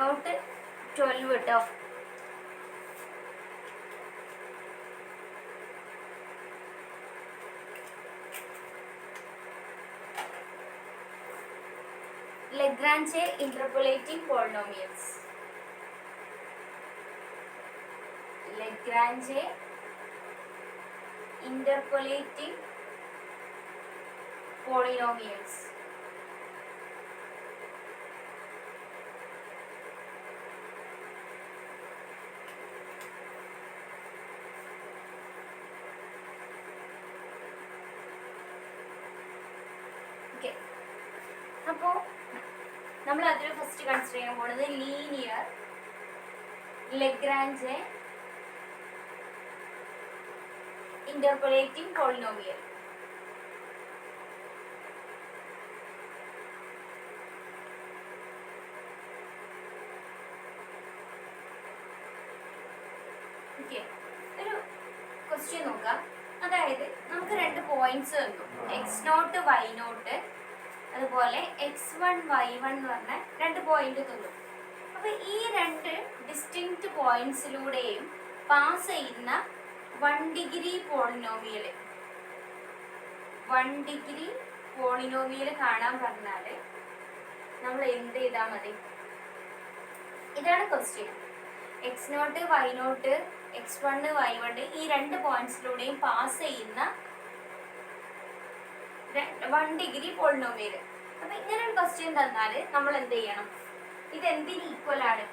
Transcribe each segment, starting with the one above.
Not 12 കേട്ടോ. Lagrange interpolating polynomials. Lagrange interpolating polynomials. Okay. അപ്പോൾ നമ്മൾ അതിൽ ഫസ്റ്റ് കൺസിഡർ ചെയ്യാൻ പോകുന്നത് linear Lagrange interpolating polynomial. Okay, ഒരു ക്വസ്റ്റ്യൻ നോക്കാം. അതായത് നമുക്ക് രണ്ട് പോയിന്റ്സ് തന്നു, x0 y0, അതുപോലെ x1 y1 എന്ന് പറഞ്ഞ രണ്ട് പോയിന്റ് തന്നു. അപ്പോൾ ഈ രണ്ട് ഡിസ്റ്റിങ്ക്റ്റ് പോയിന്റ്സിലൂടെയും പാസ് ചെയ്യുന്ന 1 ഡിഗ്രി പോളിനോമിയൽ കാണാൻ പറഞ്ഞാൽ നമ്മൾ എന്ത് ചെയ്താൽ മതി? ഇതാണ് question. x0 y0 x1 y1 ഈ രണ്ട് പോയിന്റ്സിലൂടെയും പാസ് ചെയ്യുന്ന 1 ഡിഗ്രി പോളിനോമിയൽ. അപ്പൊ ഇങ്ങനെ ഒരു ക്വസ്റ്റ്യൻ തന്നാൽ നമ്മൾ എന്ത് ചെയ്യണം? ഇത് എന്തിന് ഈക്വൽ ആണ്?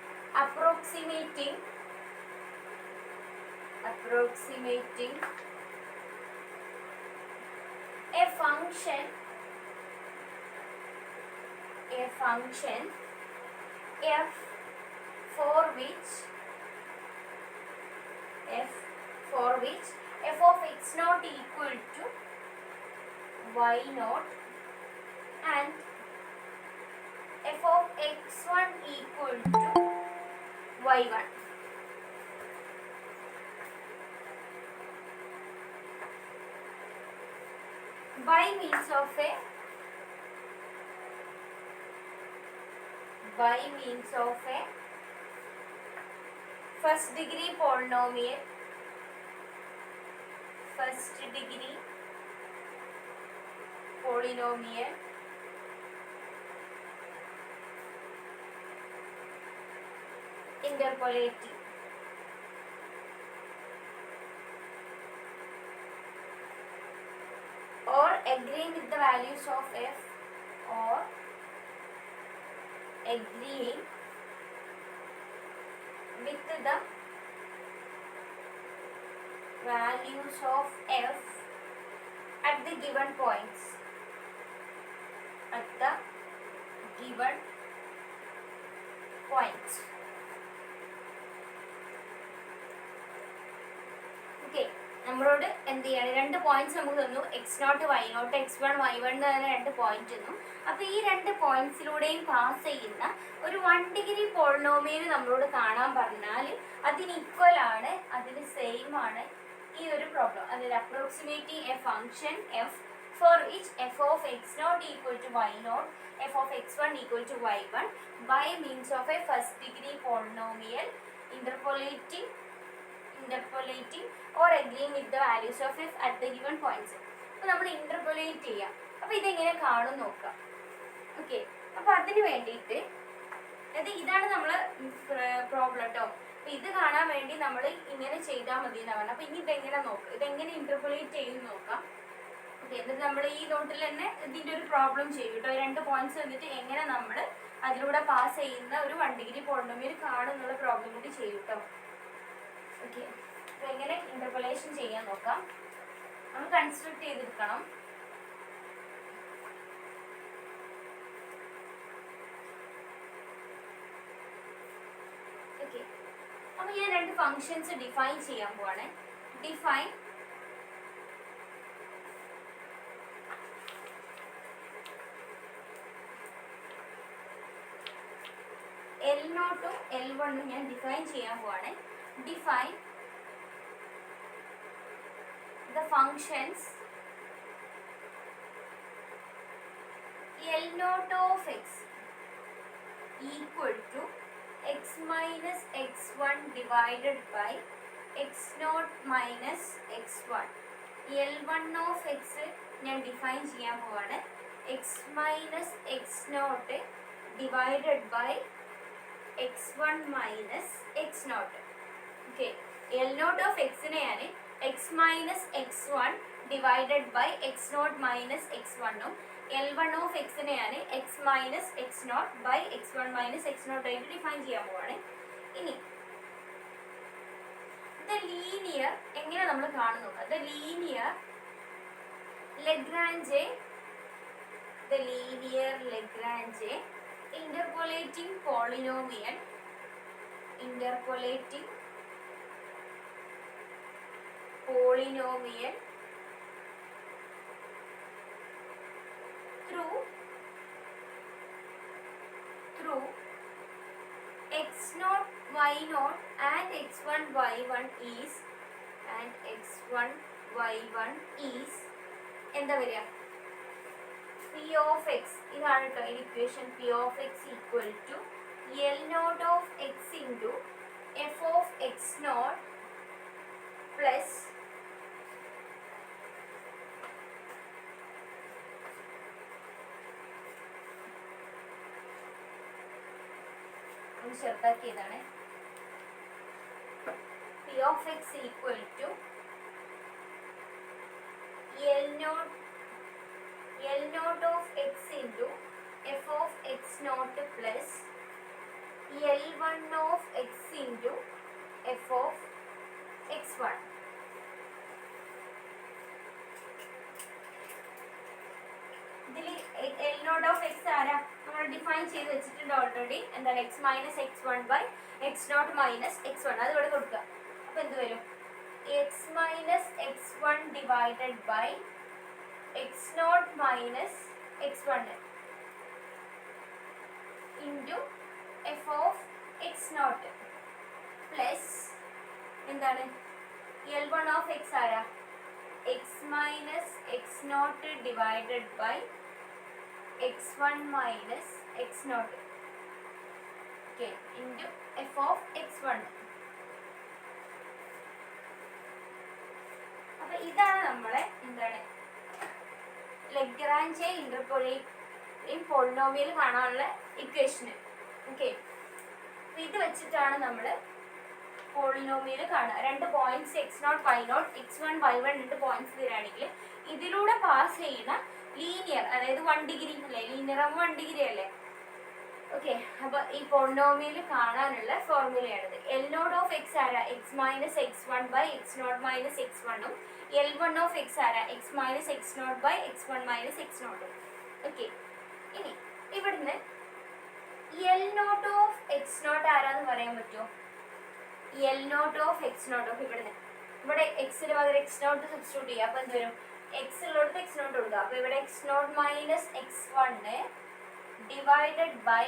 Approximating a function f for which f of x0 equal to y0 and f of x1 equal to y1. By means of a first degree polynomial, interpolating. Or agreeing with the values of f, or agreeing with the values of f at the given points. Okay, നമ്മളോട് എന്ത് ചെയ്യണം? രണ്ട് points നമുക്ക് തന്നു, x0 y0 x1 y1 എന്ന് പറഞ്ഞ രണ്ട് point തന്നു. അപ്പോൾ ഈ രണ്ട് പോയിന്റ്സിലൂടെയും പാസ് ചെയ്യുന്ന ഒരു 1 ഡിഗ്രി പോളിനോമിയൽ നമ്മളോട് കാണാൻ പറഞ്ഞാൽ അതിന് ഈക്വൽ ആണ്, അതിന് സെയിം ആണ് ഈ ഒരു പ്രോബ്ലം. അതായത് approximating A function f for which f of x0 equal to y0, f of x1 equal to y1 by means of a first degree polynomial interpolating or agreeing with the values of f at the given points. അപ്പോൾ നമ്മൾ interpolate ചെയ്യാം. അപ്പോൾ ഇതെങ്ങനെ കാണും നോക്കാം. Okay, അപ്പോൾ അതിന് വേണ്ടിയിട്ട് ഇതാണ് നമ്മൾ പ്രോബ്ലം കേട്ടോ. അപ്പോൾ ഇത് കാണാൻ വേണ്ടി നമ്മൾ ഇങ്ങനെ ചെയ്താൽ മതി എന്നാണ് പറഞ്ഞത്. അപ്പോൾ ഇനി ഇതെങ്ങനെ നോക്കാം, ഇതെങ്ങനെ ഇന്റർപോളേറ്റ് ചെയ്യും നോക്കാം. ഓക്കെ, എന്നിട്ട് നമ്മൾ ഈ നോട്ടിൽ തന്നെ ഇതിൻ്റെ ഒരു പ്രോബ്ലം ചെയ്യും കേട്ടോ. രണ്ട് പോയിന്റ്സ് എന്നിട്ട് എങ്ങനെ നമ്മൾ അതിലൂടെ പാസ് ചെയ്യുന്ന ഒരു 1 ഡിഗ്രി പോളിനോമിയൽ കാണും എന്നുള്ള പ്രോബ്ലം കൂടി ചെയ്യും കേട്ടോ. ഓക്കെ, അപ്പോൾ എങ്ങനെ ഇന്റർപോളേഷൻ ചെയ്യാൻ നോക്കാം. നമ്മൾ കൺസ്ട്രക്ട് ചെയ്തെടുക്കണം. ഓക്കെ, അപ്പോൾ ഞാൻ രണ്ട് ഫങ്ഷൻസ് ഡിഫൈൻ ചെയ്യാൻ പോവാണ്. ഡിഫൈൻ L0 L1 ഞാൻ ഡിഫൈൻ ചെയ്യാൻ പോവാണ്. Define the functions L0 of x equal to x minus x1 divided by x naught minus x1. L1 of x ഞാൻ ഡിഫൈൻ ചെയ്യാൻ പോവാണ്. x minus x naught divided by x1 minus x naught. Okay, L naught of x നെയാണ് x minus x1 divided by x naught minus x1 ഉം L1 of x നെയാണ് x minus x naught by x1 minus x naught ആയിട്ട് define ചെയ്യാൻ പോവാണ്. ഇനി the linear എങ്ങനെ നമ്മൾ കാണുന്നു? The linear Lagrange interpolating polynomial through x0 y0 and x1 y1 is എന്താ വരിക? P of x ഇതാണ് കേട്ടോ equation. P of x equal to L naught of x into f of x naught plus ചെറുതാക്കിയതാണ്. P of x equal to L naught of x into f of x naught plus L1 of x into f of x1. ഇതിൽ L naught of x ആരാ നമ്മൾ define ചെയ്ത് വെച്ചിട്ടുണ്ട് already. എന്താണ്? x minus x1 by x naught minus x1. അത് ഇവിടെ കൊടുക്കുക. അപ്പോൾ എന്ത് വരും? x minus x1 divided by x naught minus x1 into f of x naught plus എന്താണ്? L1 of x ആരാ? x minus x naught divided by x1 minus x naught, okay, into f of x1. അപ്പോൾ ഇതാണ് നമ്മളെ എന്താണ് ലഗ്രാഞ്ചെ interpolating polynomial കാണാനുള്ള equation. Okay, അപ്പോൾ ഇത് വെച്ചിട്ടാണ് നമ്മൾ പോളിനോമിയൽ കാണുക. രണ്ട് points x0 y0 x1 y1 രണ്ട് പോയിന്റ്സ് തരാണെങ്കിൽ ഇതിലൂടെ പാസ് ചെയ്യുന്ന ലീനിയർ, അതായത് 1 ഡിഗ്രി അല്ലേ, ലീനിയർ ആകുമ്പോൾ 1 ഡിഗ്രി അല്ലേ. ഓക്കെ, അപ്പോൾ ഈ പോളിനോമിയൽ കാണാനുള്ള ഫോർമുലയാണിത്. L naught of x ആരാ? x minus x1 by x naught minus x1 ഉം L1 of x ആരാ? x minus x naught by x1 minus x naught ഉം. ഓക്കെ, ഇനി ഇവിടുന്ന് L naught of x naught ആരാന്ന് പറയാൻ പറ്റുമോ? L naught of x naught of ഇവിടെ എക്സിന് പകരം x naught സബ്സ്റ്റിറ്റ്യൂട്ട് ചെയ്യുക. അപ്പോൾ എന്ത് വരും? x ഉള്ളിടത്ത് x naught കൊടുക്കുക. അപ്പോൾ ഇവിടെ x naught minus x1 divided by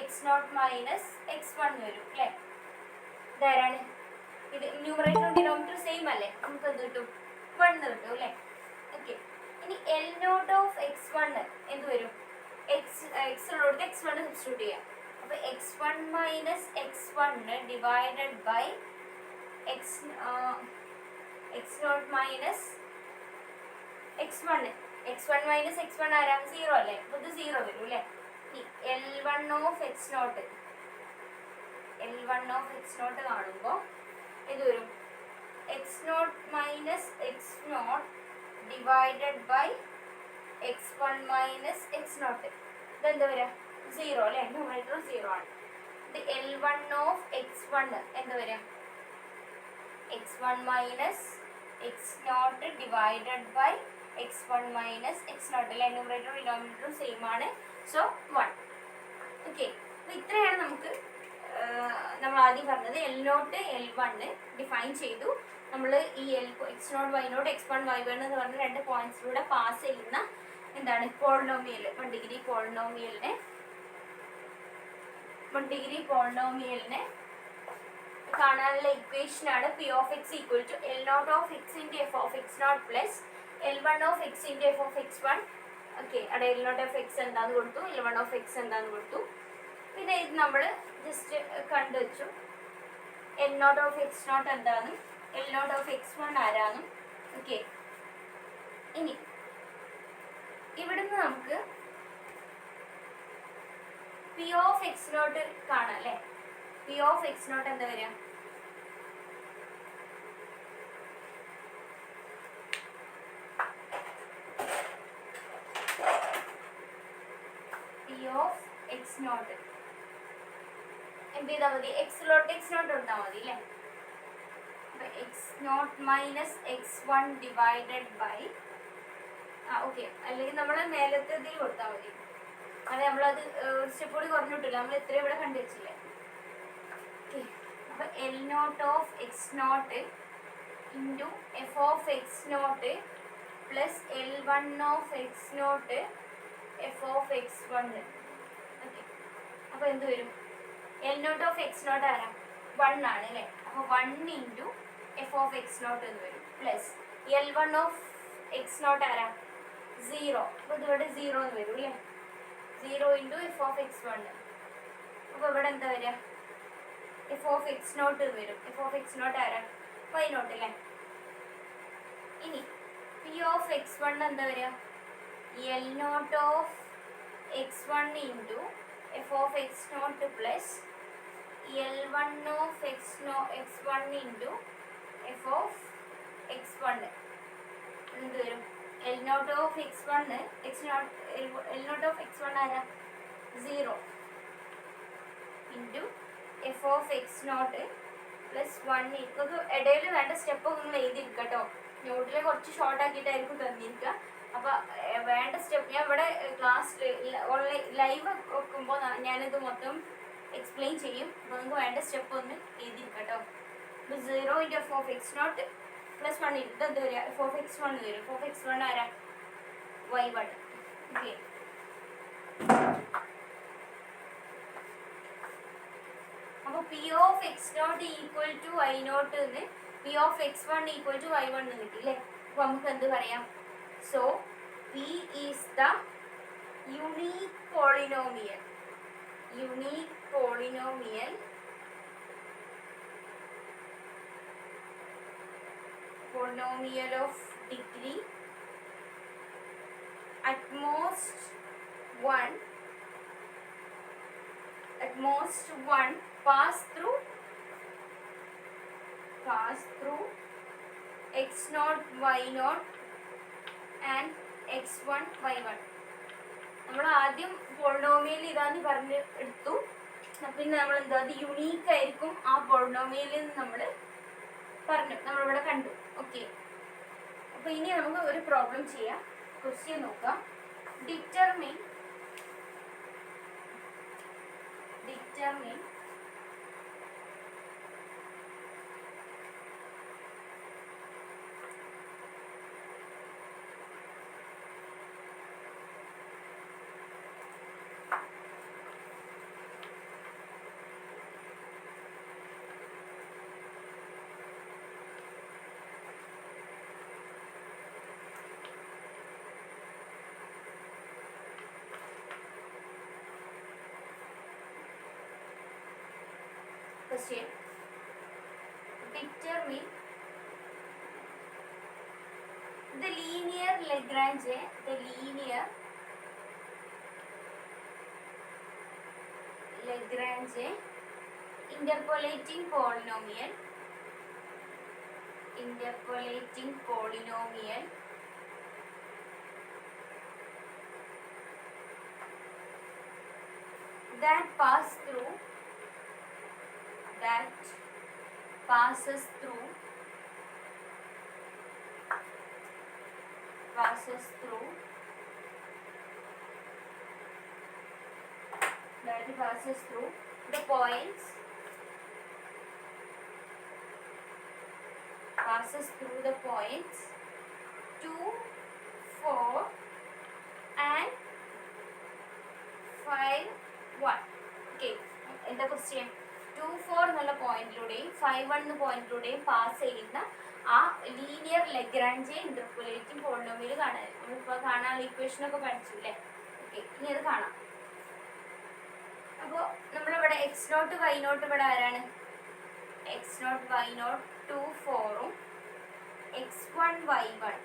x naught minus x1 വരും അല്ലേ. ഇതാരാണ്? ഇത് ന്യൂമറേറ്ററും ഡിനോമിനേറ്ററും സെയിം അല്ലേ, നമുക്ക് എന്ത് കിട്ടും? 1 കിട്ടും അല്ലേ. ഓക്കെ, ഇനി L naught of x1 എന്ത് വരും? x ഉള്ളിടത്ത് x1 സബ്സ്റ്റിറ്റ്യൂട്ട് ചെയ്യുക. അപ്പോൾ x1 minus x1 divided by x naught minus x1. x1 minus x1 ആരാ? 0 അല്ലേ, അപ്പോൾ ഇത് 0 വരും അല്ലേ. L1 of x naught കാണുമ്പോൾ ഇത് വരും x naught minus x naught divided by x1 minus x naught. ഇതെന്താ വരിക? 0 അല്ലേ, ന്യൂമറേറ്റർ 0 ആണ്. ഇത് L1 of x1 എന്താ വരിക? x1 minus x naught divided by x1 minus x naught അല്ലേ, ന്യൂമറേറ്ററും ഡിനോമിനേറ്ററും സെയിം ആണ്. സോ 1. ഓക്കെ, അപ്പോൾ ഇത്രയാണ് നമുക്ക് നമ്മൾ ആദ്യം പറഞ്ഞത്. L naught L1 ഡിഫൈൻ ചെയ്തു. നമ്മൾ ഈ x0 y0 x1 y1 എന്ന് പറഞ്ഞ രണ്ട് പോയിന്റ്സിലൂടെ പാസ് ചെയ്യുന്ന എന്താണ് പോളിനോമിയൽ, 1 ഡിഗ്രി പോളിനോമിയലിനെ കാണാനുള്ള ഇക്വേഷനാണ് P of x equal to L naught of x into f of x naught plus L1 of x into f of x1. Okay, അവിടെ L naught of x എന്താന്ന് കൊടുത്തു, L1 of x എന്താന്ന് കൊടുത്തു. പിന്നെ ഇത് നമ്മൾ ജസ്റ്റ് കണ്ടുവച്ചു L naught of x naught എന്താണെന്നും L naught of x one ആരാന്നും. ഓക്കെ, ഇനി ഇവിടുന്ന് നമുക്ക് പി ഓഫ് എക്സ് നോട്ട് കാണാം അല്ലേ. പി ഓഫ് എക്സ് നോട്ട് എന്താ വരിക? പി ഓഫ് എക്സ് നോട്ട് എന്ത് ചെയ്താൽ മതി? എക്സിലോട്ട് എക്സ് നോട്ട് കൊടുത്താൽ മതി അല്ലേ. അപ്പൊ x naught minus x one divided by okay, അല്ലെങ്കിൽ നമ്മൾ മേലത്തെ ഇതിൽ കൊടുത്താൽ മതി. അത് നമ്മളത് ഒരു സ്റ്റെപ്പ് കൂടി കുറഞ്ഞിട്ടില്ല, നമ്മൾ എത്രയും ഇവിടെ കണ്ടുവച്ചില്ലേ. ഓക്കെ, അപ്പൊ L naught of x naught into f of x naught plus L one of x naught f of x one. Okay, അപ്പൊ എന്ത് വരും? L naught of x naught ആരാ? 1 ആണ് അല്ലേ. അപ്പോൾ 1 into f of x naught എന്ന് വരും plus L one of x naught ആരാ? 0. അപ്പോൾ ഇതിവിടെ 0 എന്ന് വരും അല്ലേ. 0 into f of x one. അപ്പോൾ ഇവിടെ എന്താ വരിക? എഫ് ഓഫ് എക്സ് നോട്ട് എന്ന് വരും. എഫ് ഓഫ് എക്സ് നോട്ട് ആരാ? വൈ നോട്ട് അല്ലേ. ഇനി പി ഓഫ് എക്സ് വൺ എന്താ വരിക? L naught of x one into f of x naught plus L one of x one into f of x one. എന്ത് വരും? L naught of x one L naught of x one ആരാ? 0 into f of x naught plus 1. നമുക്ക് ഇടയിൽ വേണ്ട step നിങ്ങൾ എഴുതിയിരിക്കുക കേട്ടോ. നോട്ടിൽ കുറച്ച് ഷോർട്ട് ആക്കിയിട്ടായിരിക്കും തന്നിരിക്കുക. അപ്പോൾ വേണ്ട സ്റ്റെപ്പ് ഞാൻ ഇവിടെ ക്ലാസ്സിൽ ഓൺലൈൻ ലൈവ് വെക്കുമ്പോൾ ഞാനിത് മൊത്തം എക്സ്പ്ലെയിൻ ചെയ്യും. അപ്പോൾ നിങ്ങൾക്ക് വേണ്ട സ്റ്റെപ്പ് ഒന്ന് എഴുതിയിരിക്കുക കേട്ടോ. ഇപ്പോൾ 0 into f of x naught plus 1 ഇതെന്ത് വരിക? എഫ് ഓഫ് എക്സ് വൺ വരും. എഫ് ഓഫ് എക്സ് വൺ ആരാ? Y one. ഓക്കെ, അപ്പോൾ p of x naught equal to y naught എന്ന് p of x one equal to y one എന്ന് കിട്ടി അല്ലേ. അപ്പോൾ നമുക്ക് എന്ത് പറയാം? So p is the unique polynomial. Unique polynomial polynomial of degree at most one pass through x naught y naught and x1 y1. നമ്മൾ ആദ്യം polynomial ഇതാന്ന് പറഞ്ഞ് എടുത്തു. പിന്നെ നമ്മൾ എന്താ അത് യുണീക്ക് ആയിരിക്കും ആ പോളിനോമിയലിൽ നിന്ന് നമ്മൾ പറഞ്ഞു, നമ്മളിവിടെ കണ്ടു. ഓക്കെ, അപ്പോൾ ഇനി നമുക്ക് ഒരു പ്രോബ്ലം ചെയ്യാം. ക്വസ്റ്റ്യൻ നോക്കാം. Determine the linear Lagrange interpolating polynomial that passes through the points 2, 4 and 5, 1. Okay, എന്താ ക്വസ്റ്റ്യൻ? 2, 4 എന്നുള്ള പോയിന്റിലൂടെയും 5, 1 എന്ന പോയിന്റിലൂടെയും പാസ് ചെയ്യുന്ന ആ ലീനിയർ ലഗ്രാഞ്ച് ഇന്റർപോളേറ്റിംഗ് പോളിനോമിയൽ കാണാൻ നമ്മളിപ്പോൾ കാണാനുള്ള ഇക്വേഷനൊക്കെ പഠിച്ചില്ലേ. ഓക്കെ, ഇനി അത് കാണാം. അപ്പോൾ നമ്മളിവിടെ x0 y0 ഇവിടെ ആരാണ്? x0 y0 2 4ഉം x1 y1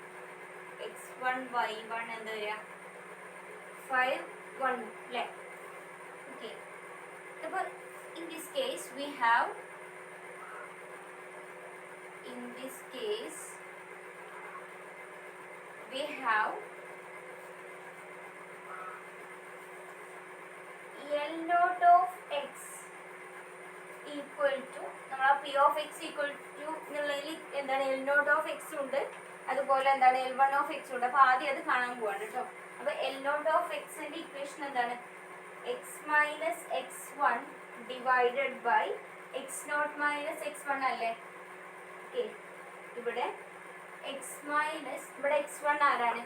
എന്താ വരിക? 5 1 അല്ലേ? ഓക്കെ. അപ്പോൾ in this case we have L naught of x equal to നമ്മൾ ആ p of x equal to എന്നുള്ളതിൽ എന്താണ് L naught of x ഉണ്ട്, അതുപോലെ എന്താണ് L1 of x ഉണ്ട്. അപ്പോൾ ആദ്യം അത് കാണാൻ പോവാണ് കേട്ടോ. അപ്പോൾ L naught of xന്റെ ഇക്വേഷൻ എന്താണ്? x minus x1 divided by x0 minus x1 അല്ലേ? ഓക്കെ. ഇവിടെ x minus ഇവിടെ x1 ആരാണ്?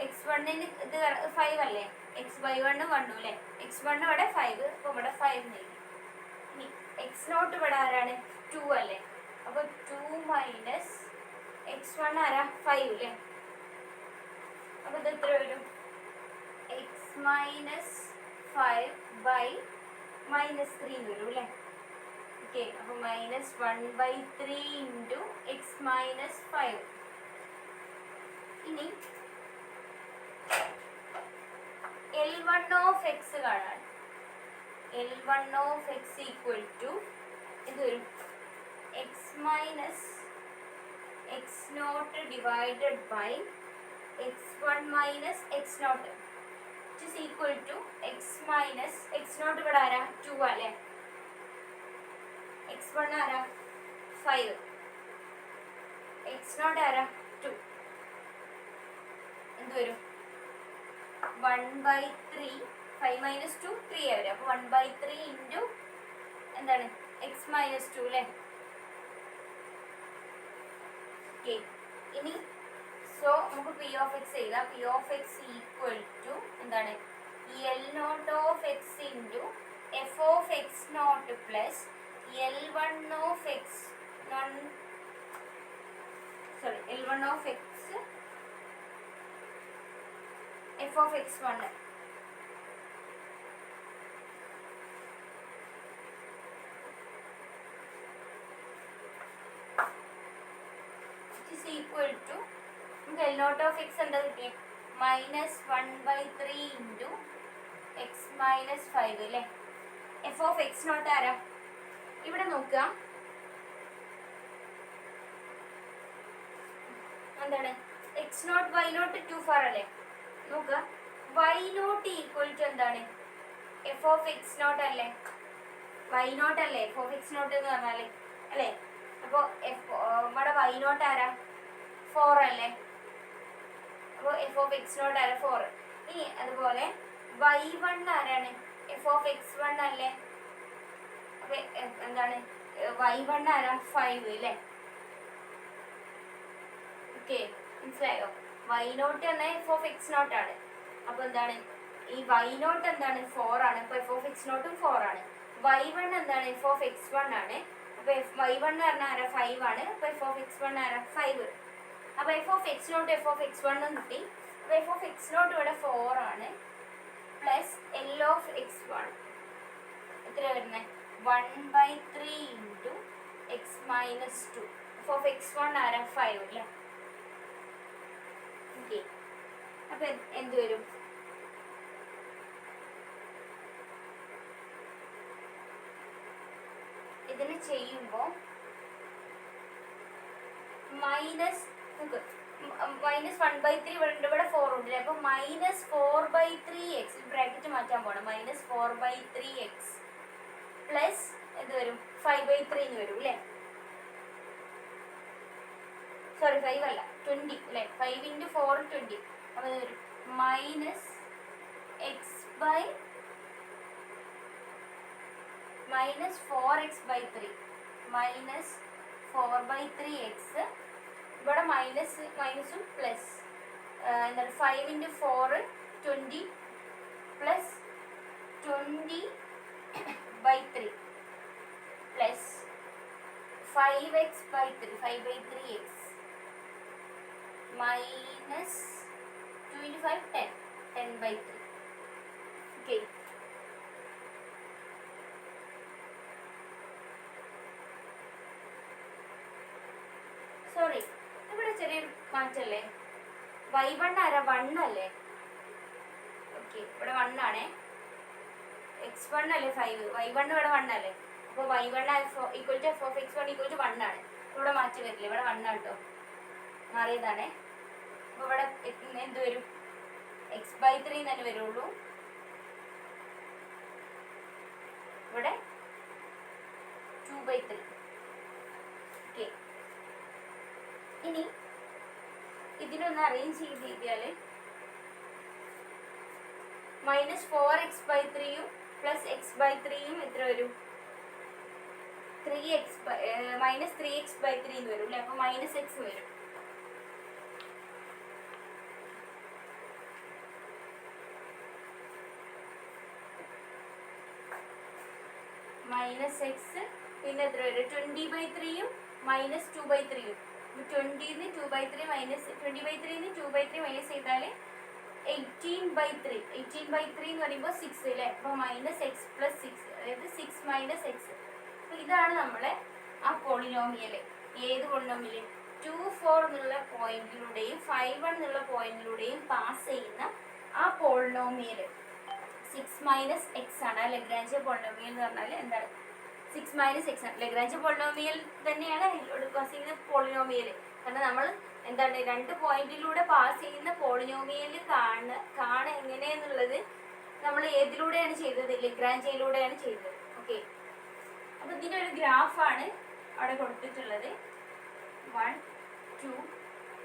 x1ന് ഇത് 5 അല്ലേ? xy1 1 അല്ലേ? x1 ഇവിടെ 5, അപ്പോൾ ഇവിടെ 5 നേടി. ഇനി x0 ഇവിടെ ആരാണ്? 2 അല്ലേ? അപ്പോൾ 2 മൈനസ് x1 ആരാ? 5 അല്ലേ? അപ്പോൾ ഇത് എത്ര വരും? x മൈനസ് 5 ബൈ മൈനസ് 3 വരും അല്ലേ? ഓക്കെ. അപ്പോൾ മൈനസ് 1/3 ഇൻറ്റു എക്സ് മൈനസ് 5. ഇനി L1 of x കാണാൻ. L1 of x equal to ഇത് വരും x minus x0 divided by x1 minus x0 which is equal to x minus x0 ഇവിടെ ആരാ? 2 അല്ലേ? x1 ആരാ? 5, x0 ആരാ? 2. എന്ത് വരും? 1/3. 5 മൈനസ് 2 3 വരും. അപ്പോൾ 1/3 ഇൻറ്റു എന്താണ്? x മൈനസ് 2 അല്ലേ? ഓക്കെ. ഇനി സോ നമുക്ക് p of x എഴുതാം. p of x equal to എന്താണ്? L naught of x into f of x naught plus L1 of x L1 of x f of x1 which is equal to നമുക്ക് L naught of x എന്താ കിട്ടിയത്? Minus 1/3 into X minus 5 അല്ലേ? F of x naught ആരാ? ഇവിടെ നോക്കുക എന്താണ്? X not why not 2 4 അല്ലേ? നോക്കുക വൈ നോട്ട് ഈക്വൽ ടു എന്താണ്? എഫ് ഓഫ് എക്സ് നോട്ട് അല്ലേ? വൈ നോട്ട് അല്ലേ എഫ് ഓഫ് എക്സ് നോട്ട് എന്ന് പറഞ്ഞാൽ അല്ലേ? അപ്പോൾ ഇവിടെ വൈ നോട്ട് ആരാ? 4 അല്ലേ? അപ്പോൾ എഫ് ഓഫ് എക്സ് നോട്ട് ആരാ? 4. ഇനി അതുപോലെ y1 ആരാണ്? എഫ് ഓഫ് x1 അല്ലേ? അപ്പോൾ എന്താണ്? y1 ആരാ? 5 അല്ലേ? ഓക്കെ, മനസ്സിലായോ? y0 എന്നാൽ എഫ് ഓഫ് എക്സ് നോട്ട് ആണ്. അപ്പോൾ എന്താണ്? ഈ y0 എന്താണ്? 4 ആണ്. അപ്പോൾ എഫ് ഓഫ് എക്സ് നോട്ടും 4 ആണ്. y1 എന്താണ്? എഫ് ഓഫ് x1 ആണ്. അപ്പോൾ y1 പറഞ്ഞാൽ ആരാ? 5 ആണ്. അപ്പോൾ എഫ് ഓഫ് x1 ആരാ? 5. അപ്പോൾ f of x naught f of x 1 കിട്ടി. അപ്പോൾ എഫ് ഓഫ് എക്സ് നോട്ട് ഇവിടെ 4 ആണ്. പ്ലസ് എൽ ഓഫ് എക്സ് 1 എത്ര വരുന്നത്? 1/3 into X minus 2. F of x 1 ആരാ? 5 അല്ലേ? ഓക്കെ. അപ്പോൾ എന്ത് വരും? ഇതിന് ചെയ്യുമ്പോൾ മൈനസ് മൈനസ് 1/3 ഇവിടെ 4 ഉണ്ട്. അപ്പോൾ മൈനസ് 4/3 എക്സ് ബ്രാക്കറ്റ് മാറ്റാൻ പോകണം. മൈനസ് 4/3 എക്സ് പ്ലസ് എന്ത് വരും? 5/3 എന്ന് വരും അല്ലേ? സോറി 5 അല്ല 20 അല്ലേ? 5 ഇൻറ്റു 4 20. അപ്പോൾ ഇത് വരും minus x by minus 4x/3 minus 4/3 x. ഇവിടെ മൈനസും പ്ലസ് എന്താണ്? 5 into 4 20 plus 20/3 plus 5x/3 5/3 x minus 2 × 5 10 10/3. Okay. മാറ്റല്ലേ? y1 ആരാ? 1 അല്ലേ? ഓക്കെ, ഇവിടെ 1 ആണേ. x1 അല്ലേ 5, y1 ഇവിടെ 1 അല്ലേ? അപ്പോൾ y1 equal to f of x1 equal to 1 ആണ്. ഇവിടെ മാറ്റി വരില്ല, ഇവിടെ 1 ആണ് കേട്ടോ, മാറിയതാണേ. അപ്പോൾ ഇവിടെ എന്ത് വരും? x/3 തന്നെ വരുള്ളൂ. ഇവിടെ 2/3. ഓക്കെ, ഇനി ഇതിനൊന്ന് അറേഞ്ച് ചെയ്ത് കഴിഞ്ഞാൽ -4x/3 പ്ലസ് x/3 എത്ര വരും? -3x/3 എന്ന് വരും അല്ലേ? അപ്പോൾ -x വരും. -x പിന്നെ എത്ര വരും? 20/3 -2/3. 20 2/3 20/3 2/3 മൈനസ് ചെയ്താൽ 18/3. 18/3 എന്ന് പറയുമ്പോൾ 6 അല്ലേ? അപ്പോൾ -x + 6, അതായത് 6 - x. അപ്പോൾ ഇതാണ് നമ്മളെ ആ പോളിനോമിയൽ. ഏത് പോളിനോമിയൽ? 2, 4 എന്നുള്ള പോയിന്റിലൂടെയും 5, 1 എന്നുള്ള പോയിന്റിലൂടെയും പാസ് ചെയ്യുന്ന ആ പോളിനോമിയൽ 6 - x ആണ്. ആ ലഗ്രാഞ്ച് പോളിനോമിയൽ എന്ന് പറഞ്ഞാൽ എന്താണ്? 6 - x ആണ്. ലഗ്രാഞ്ച് പോളിനോമിയൽ തന്നെയാണ് പാസ് ചെയ്യുന്ന പോളിനോമിയൽ. കാരണം നമ്മൾ എന്താണ്, 2 പോയിന്റിലൂടെ പാസ് ചെയ്യുന്ന പോളിനോമിയൽ കാണുക എങ്ങനെയെന്നുള്ളത് നമ്മൾ ഏതിലൂടെയാണ് ചെയ്തത്? ലഗ്രാഞ്ചിലൂടെയാണ് ചെയ്തത്. ഓക്കെ, അപ്പോൾ ഇതിൻ്റെ ഒരു ഗ്രാഫാണ് അവിടെ കൊടുത്തിട്ടുള്ളത്. 1 2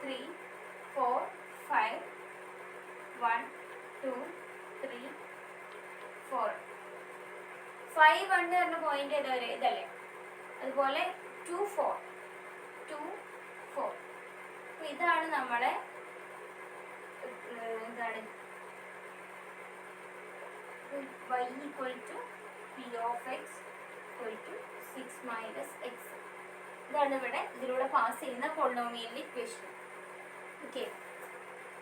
3 4 5 1 2 3 4 5 1 പറഞ്ഞ പോയിന്റ് ഏതാ വരെ? ഇതല്ലേ? അതുപോലെ 2 4 2 4. അപ്പോൾ ഇതാണ് നമ്മളെ എന്താണ് y equal to p of x equal to 6 - x. ഇതാണ് ഇവിടെ ഇതിലൂടെ പാസ് ചെയ്യുന്ന പോളിനോമിയലിൻ്റെ ഇക്വേഷൻ. ഓക്കെ,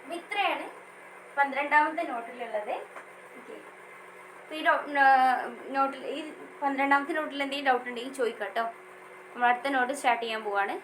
അപ്പോൾ ഇത്രയാണ് 12ാമത്തെ നോട്ടിലുള്ളത്. ഓക്കെ, അപ്പോൾ ഈ നോട്ടിൽ ഈ 12ാമത്തെ നോട്ടിൽ എന്തെങ്കിലും ഡൗട്ട് ഉണ്ടെങ്കിൽ ചോദിക്കാം കേട്ടോ. നമ്മൾ അടുത്ത നോട്ട് സ്റ്റാർട്ട് ചെയ്യാൻ പോവാണ്.